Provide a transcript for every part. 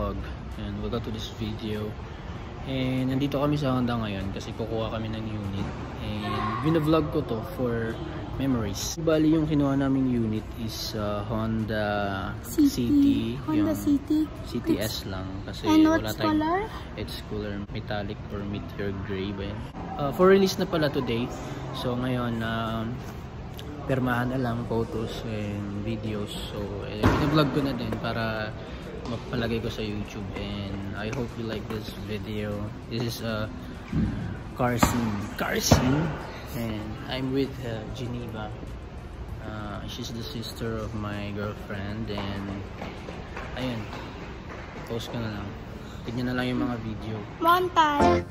vlog and welcome to this video. And nandito kami sa Honda ngayon kasi kukuha kami ng unit and binavlog ko to for memories. Bali yung kinuha naming unit is Honda City. Honda City CTS lang kasi wala tayong color? It's color metallic or meteor gray ba yan? For release na pala today. So ngayon permahan na lang photos and videos. So i-vlog ko na din para mapalagay ko sa YouTube, and I hope you like this video. This is a car scene and I'm with Geneva. She's the sister of my girlfriend, and ayun, post ko na lang, tignan na lang yung mga video. Montage.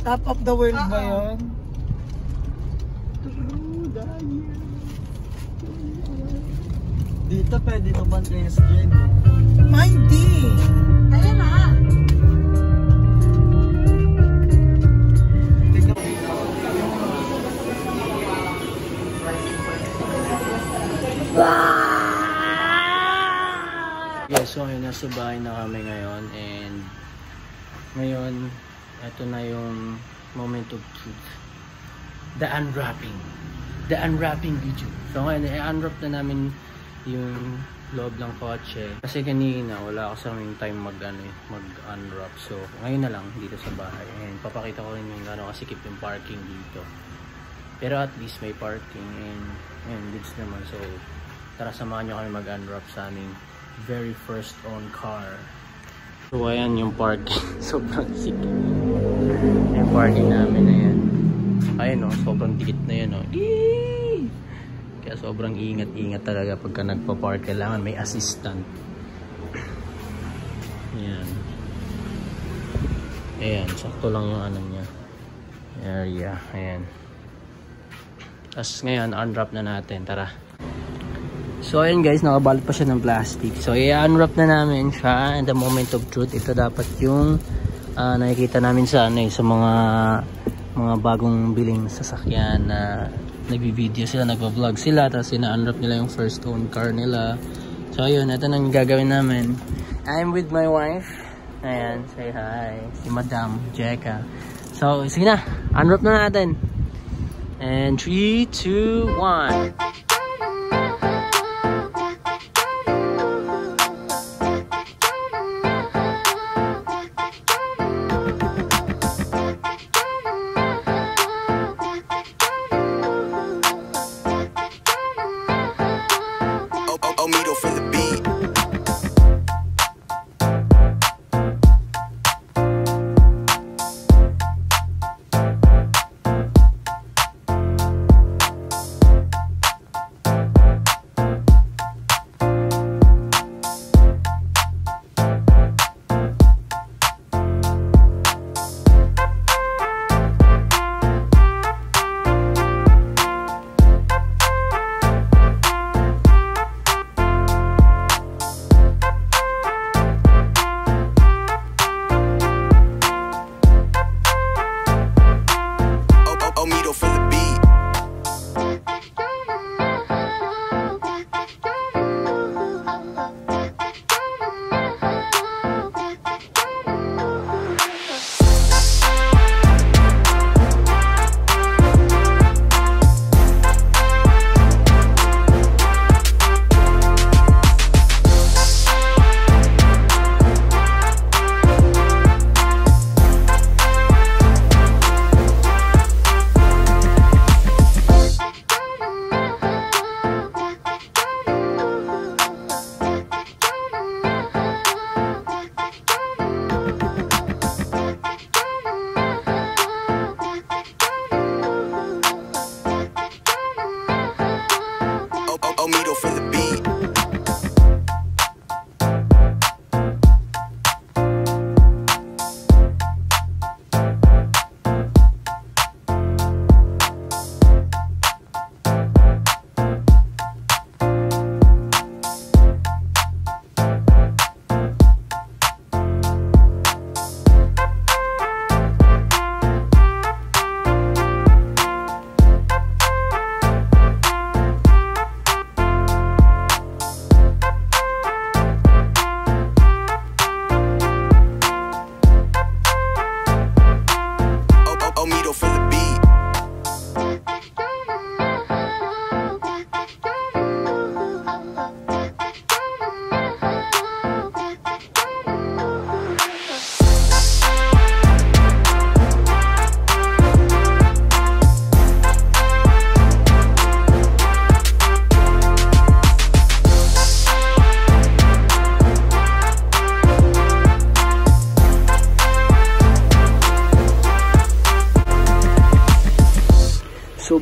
Top of the world ba yun? Dito pwede naman kayo sa dyan. Hindi! Kaya na! Yes, so nasa bahay na kami ngayon, and ngayon ito na yung moment of truth, the unwrapping video. So ngayon i-unwrap na namin yung loob ng kotse kasi kanina wala kasi kaming time mag-unwrap. So ngayon na lang dito sa bahay, and papakita ko rin yung gano'ng kasikip yung parking dito, pero at least may parking and goods naman. So tara, samahan nyo kami mag-unwrap sa aming very first own car. So ayan yung parking. Sobrang sikip yung parking namin na yan. Ayun o, sobrang dikit na yan o. Kaya sobrang ingat talaga pagka nagpa-park. Kailangan may assistant. Ayan. Ayan, sakto lang yung ano niya, area. Ayan. Tapos ngayon unwrap na natin. Tara. So ayun guys, nakabalot pa siya ng plastic. So i-unwrap na namin siya, and the moment of truth, ito dapat yung nakikita namin sa sa mga bagong biling sasakyan na nagbi-video sila, nagva-vlog sila, tapos ina-unwrap nila yung first own car nila. So ayun, ito nang gagawin namin. I'm with my wife. Ayan, say hi. Si Madam Jeka. So sige na, unwrap na natin. And 3, 2, 1.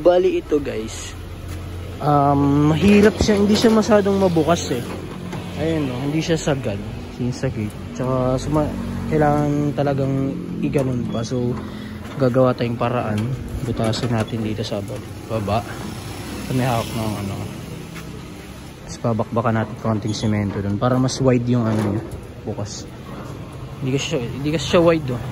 Bali ito guys, mahirap siya, hindi siya masyadong mabukas eh. Ayun no, hindi siya sagad, sinisagit. Tsaka kailangan talagang iganon pa. So gagawa tayong paraan, butasan natin dito sa baba. May hawak ng ano, tapos babakbakan natin konting semento dun para mas wide yung ano niya, bukas. Hindi kasi siya wide oh.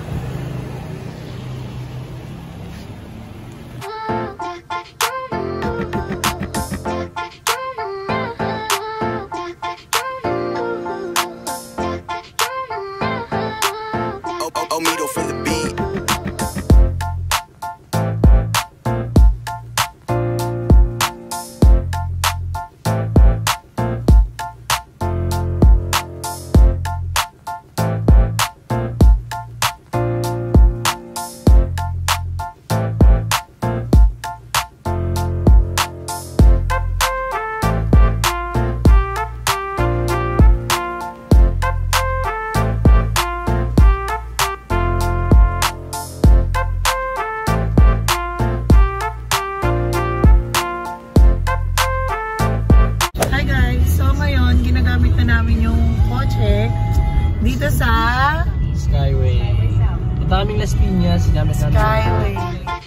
Dito sa Skyway. Ito aming Las Piñas, sinamit namin. Skyway.